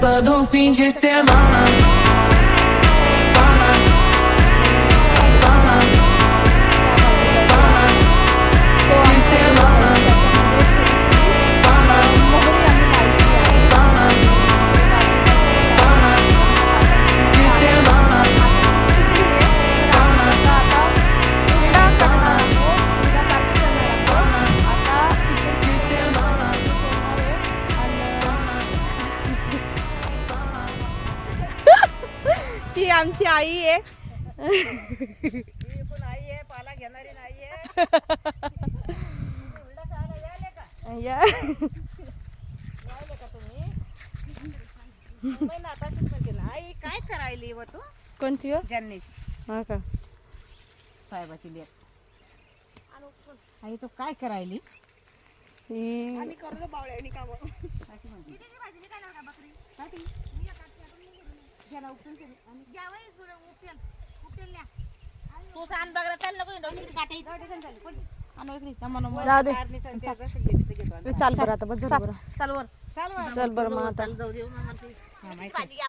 todo fim de semana. ती आमची आई आहे. पाला घेणारी नाहीये. आई काय करायली व तू कोणती हो? जन्नेची हा का साहेबाची लेक. आई तू काय करायली? ही करतो बावळ्यानी काम. तू सांग बघला चाल नको जाऊ दे. चाल बरं आता बस झालं बरं. चाल वर चल बरं मग आता जाऊ दे.